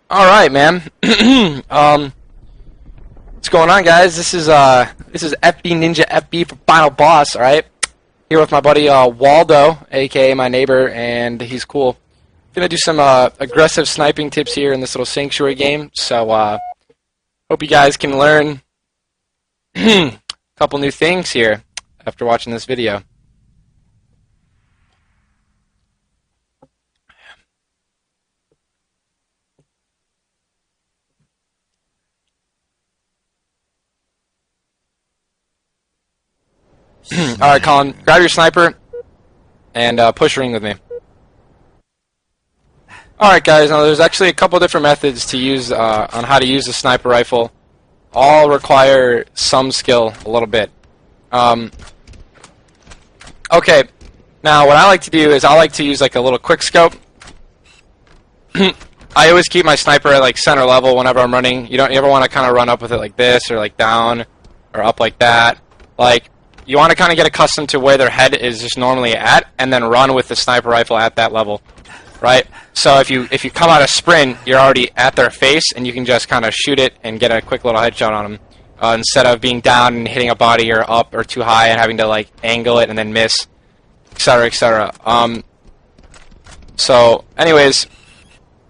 All right, man. What's going on, guys? This is FB Ninja FB for Final Boss. All right, here with my buddy Waldo, aka my neighbor, and he's cool. Gonna do some aggressive sniping tips here in this little sanctuary game. So hope you guys can learn a couple new things here after watching this video. Alright, Colin, grab your sniper and push ring with me. Alright, guys, now there's actually a couple different methods to use on how to use the sniper rifle. All require some skill, a little bit. Okay, now what I like to do is I like to use like a little quick scope. I always keep my sniper at like center level whenever I'm running. You ever want to kind of run up with it like this, or like down, or up like that. Like, you want to kind of get accustomed to where their head is just normally at, and then run with the sniper rifle at that level, right? So if you come out a sprint, you're already at their face, and you can just kind of shoot it and get a quick little headshot on them, instead of being down and hitting a body or up or too high and having to like angle it and then miss, etc., etc. So, anyways,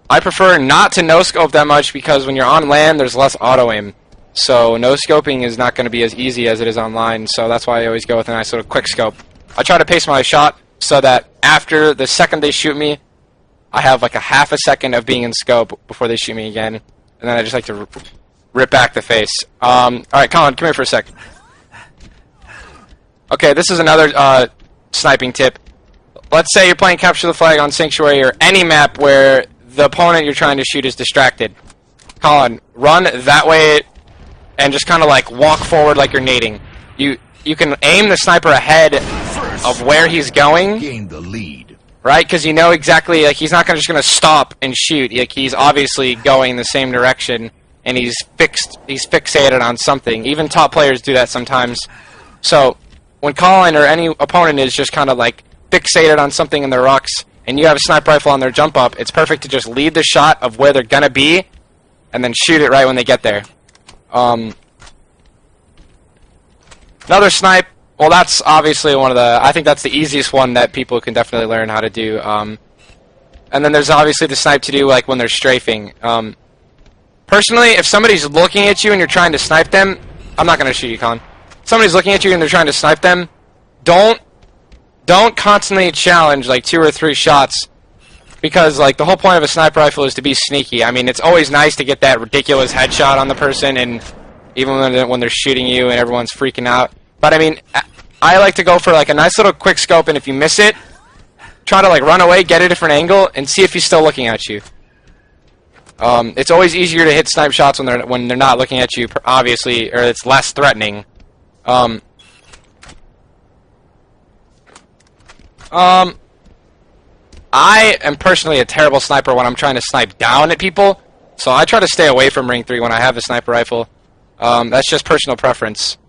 I prefer not to no-scope that much because when you're on land, there's less auto-aim. So no-scoping is not going to be as easy as it is online, so that's why I always go with a nice little quick scope. I try to pace my shot so that after the second they shoot me, I have like a half a second of being in scope before they shoot me again, and then I just like to rip back the face. Alright, Colin, come here for a sec. Okay, this is another sniping tip. Let's say you're playing Capture the Flag on Sanctuary or any map where the opponent you're trying to shoot is distracted. Colin, run that way and just kind of like walk forward like you're nading. You can aim the sniper ahead of where he's going. Gain the lead. Right? Because you know exactly, like, he's not just going to stop and shoot. Like, he's obviously going the same direction, and he's fixated on something. Even top players do that sometimes. So when Colin or any opponent is just kind of like fixated on something in their rocks, and you have a sniper rifle on their jump up, it's perfect to just lead the shot of where they're going to be, and then shoot it right when they get there. Another snipe, well, that's obviously I think that's the easiest one that people can definitely learn how to do. And then there's obviously the snipe to do like when they're strafing. Personally, if somebody's looking at you and you're trying to snipe them, I'm not going to shoot you, Colin. If somebody's looking at you and they're trying to snipe them, don't constantly challenge like 2 or 3 shots. Because, like, the whole point of a sniper rifle is to be sneaky. I mean, it's always nice to get that ridiculous headshot on the person, and even when they're shooting you and everyone's freaking out. But, I mean, I like to go for, like, a nice little quick scope, and if you miss it, try to, like, run away, get a different angle, and see if he's still looking at you. It's always easier to hit snipe shots when they're not looking at you, obviously, or it's less threatening. I am personally a terrible sniper when I'm trying to snipe down at people, so I try to stay away from Ring 3 when I have a sniper rifle. That's just personal preference.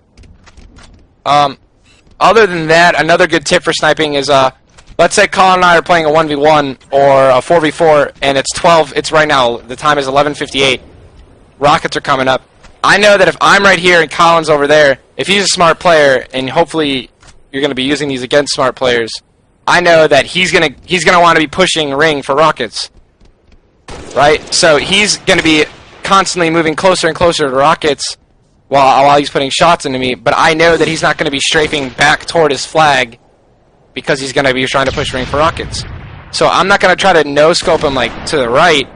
Other than that, another good tip for sniping is, let's say Colin and I are playing a 1v1 or a 4v4, and it's right now, the time is 11:58. Rockets are coming up. I know that if I'm right here and Colin's over there, if he's a smart player, and hopefully you're going to be using these against smart players, I know that he's gonna want to be pushing ring for rockets, right? So he's gonna be constantly moving closer and closer to rockets while he's putting shots into me. But I know that he's not gonna be strafing back toward his flag because he's gonna be trying to push ring for rockets. So I'm not gonna try to no scope him like to the right.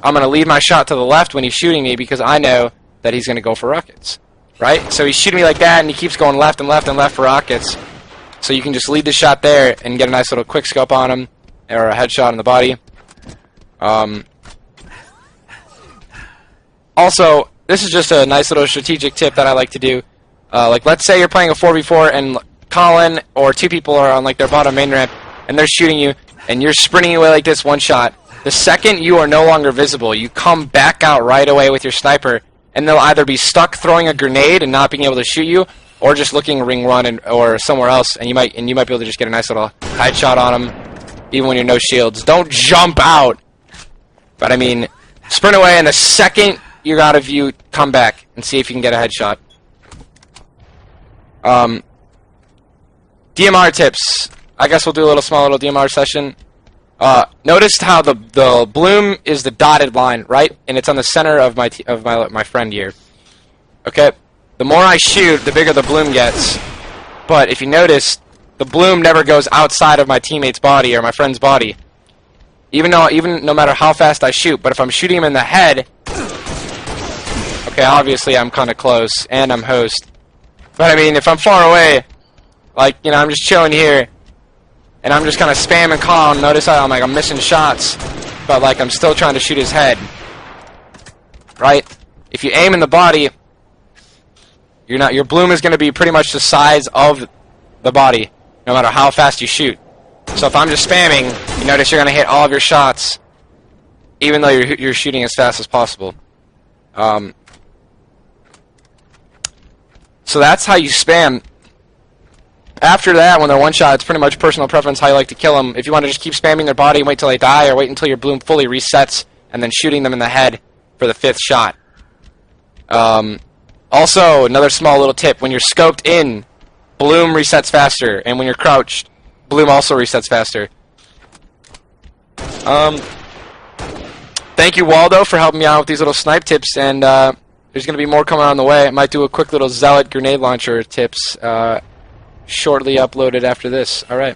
I'm gonna lead my shot to the left when he's shooting me because I know that he's gonna go for rockets, right? So he's shooting me like that, and he keeps going left and left and left for rockets. So you can just lead the shot there and get a nice little quick scope on him, or a headshot in the body. Also, this is just a nice little strategic tip that I like to do. Like, let's say you're playing a 4v4 and Colin or 2 people are on like their bottom main ramp and they're shooting you, and you're sprinting away like this one shot. The second you are no longer visible, you come back out right away with your sniper, and they'll either be stuck throwing a grenade and not being able to shoot you, or just looking ring one or somewhere else, and you might be able to just get a nice little headshot on them, even when you're no shields. Don't jump out. But I mean, Sprint away, and the second you're out of view, come back and see if you can get a headshot. DMR tips. I guess we'll do a small little DMR session. Notice how the bloom is the dotted line, right? And it's on the center of my friend here. Okay. The more I shoot, the bigger the bloom gets. But if you notice, the bloom never goes outside of my teammate's body or my friend's body. Even no matter how fast I shoot. But if I'm shooting him in the head, okay, obviously I'm kind of close and I'm host. But I mean, if I'm far away, like, you know, I'm just chilling here, and I'm just kind of spamming calm. Notice how I'm missing shots, but like I'm still trying to shoot his head. Right? If you aim in the body, your bloom is going to be pretty much the size of the body, no matter how fast you shoot. So if I'm just spamming, you notice you're going to hit all of your shots, even though you're shooting as fast as possible. So that's how you spam. After that, when they're one shot, it's pretty much personal preference how you like to kill them. If you want to just keep spamming their body and wait till they die, or wait until your bloom fully resets, and then shooting them in the head for the 5th shot. Also, another small little tip, when you're scoped in, bloom resets faster, and when you're crouched, bloom also resets faster. Thank you, Waldo, for helping me out with these little snipe tips, and there's going to be more coming on the way. I might do a quick little zealot grenade launcher tips shortly uploaded after this. Alright.